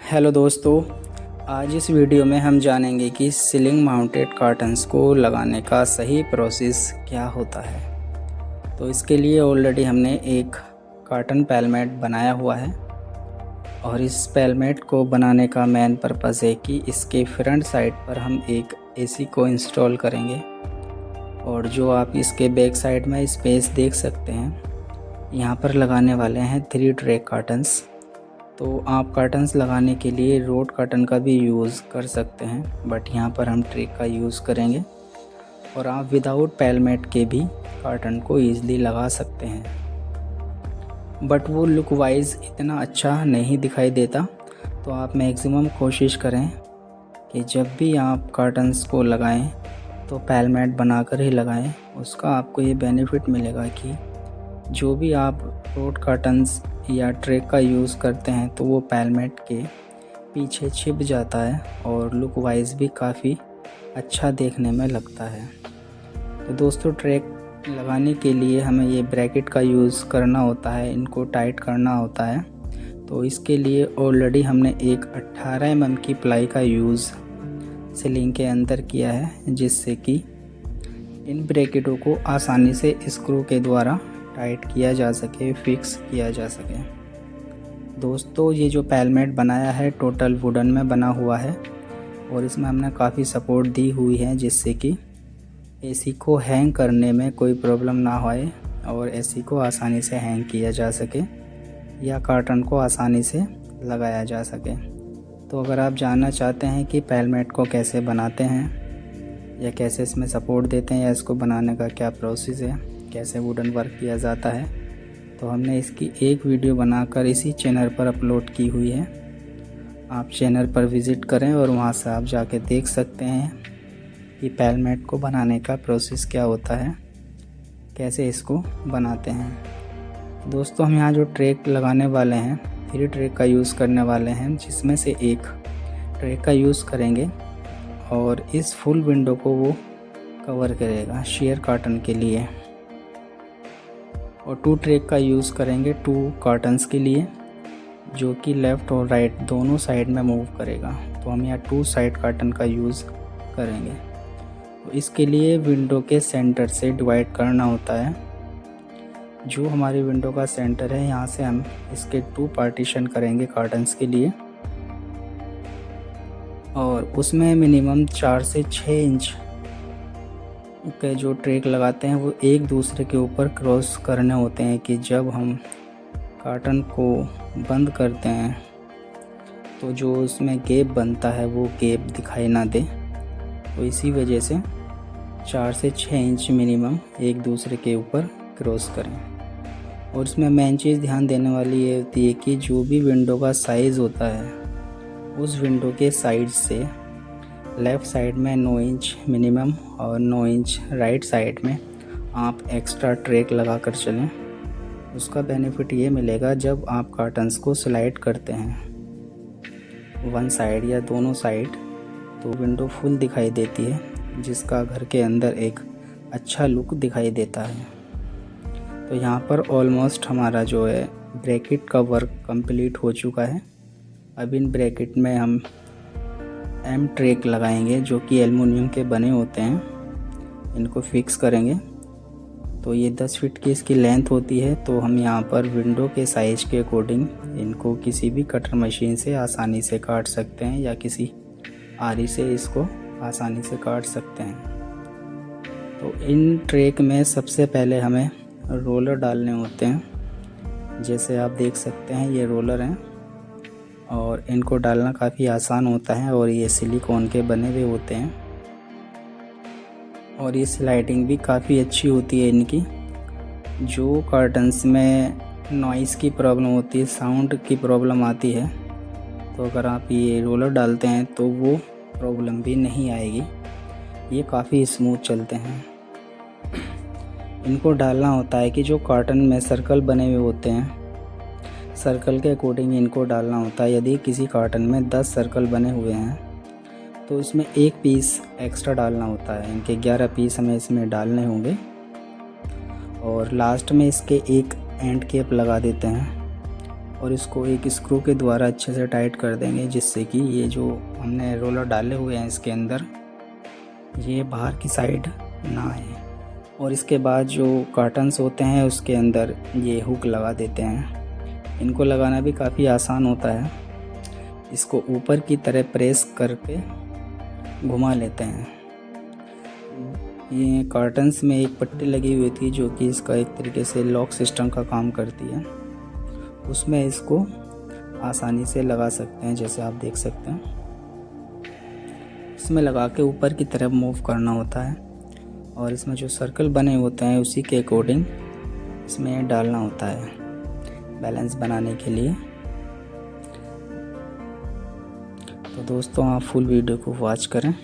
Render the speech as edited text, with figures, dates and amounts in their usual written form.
Hello दोस्तों, आज इस वीडियो में हम जानेंगे कि सीलिंग माउंटेड कर्टन्स को लगाने का सही प्रोसेस क्या होता है। तो इसके लिए ऑलरेडी हमने एक कर्टन पैलमेट बनाया हुआ है और इस पैलमेट को बनाने का मेन पर्पज़ है कि इसके फ्रंट साइड पर हम एक एसी को इंस्टॉल करेंगे। और जो आप इसके बैक साइड में स्पेस देख सकते हैं, यहाँ पर लगाने वाले हैं 3 ट्रैक कर्टन्स। तो आप कर्टन्स लगाने के लिए रोड कर्टन का भी यूज़ कर सकते हैं, बट यहाँ पर हम ट्रैक का यूज़ करेंगे। और आप विदाउट पैलमेट के भी कर्टन को ईज़िली लगा सकते हैं, बट वो लुक वाइज इतना अच्छा नहीं दिखाई देता। तो आप मैक्सिमम कोशिश करें कि जब भी आप कर्टन्स को लगाएं तो पैलमेट बनाकर ही लगाएं। उसका आपको ये बेनिफिट मिलेगा कि जो भी आप रोड कर्टन्स या ट्रैक का यूज़ करते हैं तो वो पैलमेट के पीछे छिप जाता है और लुक वाइज भी काफ़ी अच्छा देखने में लगता है। तो दोस्तों, ट्रैक लगाने के लिए हमें ये ब्रैकेट का यूज़ करना होता है, इनको टाइट करना होता है। तो इसके लिए ऑलरेडी हमने एक 18 mm की प्लाई का यूज़ सीलिंग के अंदर किया है, जिससे कि इन ब्रैकेटों को आसानी से स्क्रू के द्वारा टाइट किया जा सके, फिक्स किया जा सके। दोस्तों, ये जो पैलमेट बनाया है टोटल वुडन में बना हुआ है और इसमें हमने काफ़ी सपोर्ट दी हुई है, जिससे कि एसी को हैंग करने में कोई प्रॉब्लम ना होए और एसी को आसानी से हैंग किया जा सके या कर्टन को आसानी से लगाया जा सके। तो अगर आप जानना चाहते हैं कि पैलमेट को कैसे बनाते हैं या कैसे इसमें सपोर्ट देते हैं या इसको बनाने का क्या प्रोसेस है, कैसे वुडन वर्क किया जाता है, तो हमने इसकी एक वीडियो बनाकर इसी चैनल पर अपलोड की हुई है। आप चैनल पर विज़िट करें और वहां से आप जाके देख सकते हैं कि पैलमेट को बनाने का प्रोसेस क्या होता है, कैसे इसको बनाते हैं। दोस्तों, हम यहाँ जो ट्रैक लगाने वाले हैं 3 ट्रैक का यूज़ करने वाले हैं, जिसमें से एक ट्रैक का यूज़ करेंगे और इस फुल विंडो को वो कवर करेगा शेयर कर्टन के लिए। और 2 ट्रैक का यूज़ करेंगे 2 कर्टन्स के लिए, जो कि लेफ़्ट और राइट दोनों साइड में मूव करेगा। तो हम यहाँ 2 साइड कर्टन का यूज़ करेंगे। तो इसके लिए विंडो के सेंटर से डिवाइड करना होता है। जो हमारी विंडो का सेंटर है, यहाँ से हम इसके 2 पार्टीशन करेंगे कर्टन्स के लिए और उसमें मिनिमम 4 से 6 इंच के जो ट्रैक लगाते हैं वो एक दूसरे के ऊपर क्रॉस करने होते हैं कि जब हम कर्टन को बंद करते हैं तो जो उसमें गैप बनता है वो गैप दिखाई ना दे। तो इसी वजह से 4 से 6 इंच मिनिमम एक दूसरे के ऊपर क्रॉस करें। और इसमें मेन चीज़ ध्यान देने वाली ये होती है कि जो भी विंडो का साइज़ होता है उस विंडो के साइड से लेफ़्ट साइड में 9 इंच मिनिमम और 9 इंच राइट साइड में आप एक्स्ट्रा ट्रैक लगा कर चलें। उसका बेनिफिट ये मिलेगा, जब आप कर्टन्स को स्लाइड करते हैं वन साइड या दोनों साइड, तो विंडो फुल दिखाई देती है, जिसका घर के अंदर एक अच्छा लुक दिखाई देता है। तो यहाँ पर ऑलमोस्ट हमारा जो है ब्रैकेट का वर्क कंप्लीट हो चुका है। अब इन ब्रैकेट में हम एम ट्रैक लगाएंगे, जो कि एल्युमिनियम के बने होते हैं। इनको फिक्स करेंगे। तो ये 10 फीट की इसकी लेंथ होती है। तो हम यहाँ पर विंडो के साइज़ के अकॉर्डिंग इनको किसी भी कटर मशीन से आसानी से काट सकते हैं या किसी आरी से इसको आसानी से काट सकते हैं। तो इन ट्रैक में सबसे पहले हमें रोलर डालने होते हैं। जैसे आप देख सकते हैं ये रोलर हैं और इनको डालना काफ़ी आसान होता है और ये सिलिकॉन के बने हुए होते हैं और ये स्लाइडिंग भी काफ़ी अच्छी होती है इनकी। जो कर्टन्स में नॉइज़ की प्रॉब्लम होती है, साउंड की प्रॉब्लम आती है, तो अगर आप ये रोलर डालते हैं तो वो प्रॉब्लम भी नहीं आएगी। ये काफ़ी स्मूथ चलते हैं। इनको डालना होता है कि जो कर्टन में सर्कल बने हुए होते हैं, सर्कल के अकॉर्डिंग इनको डालना होता है। यदि किसी कर्टन में 10 सर्कल बने हुए हैं तो इसमें 1 पीस एक्स्ट्रा डालना होता है। इनके 11 पीस हमें इसमें डालने होंगे और लास्ट में इसके एक एंड कैप लगा देते हैं और इसको एक स्क्रू के द्वारा अच्छे से टाइट कर देंगे, जिससे कि ये जो हमने रोलर डाले हुए हैं इसके अंदर ये बाहर की साइड ना आए। और इसके बाद जो कार्टन्स होते हैं उसके अंदर ये हुक लगा देते हैं। इनको लगाना भी काफ़ी आसान होता है। इसको ऊपर की तरह प्रेस करके घुमा लेते हैं। ये कार्टन्स में एक पट्टी लगी हुई थी जो कि इसका एक तरीके से लॉक सिस्टम का काम करती है, उसमें इसको आसानी से लगा सकते हैं, जैसे आप देख सकते हैं। इसमें लगा के ऊपर की तरफ मूव करना होता है और इसमें जो सर्कल बने होते हैं उसी के अकॉर्डिंग इसमें डालना होता है बैलेंस बनाने के लिए। तो दोस्तों आप फुल वीडियो को वॉच करें।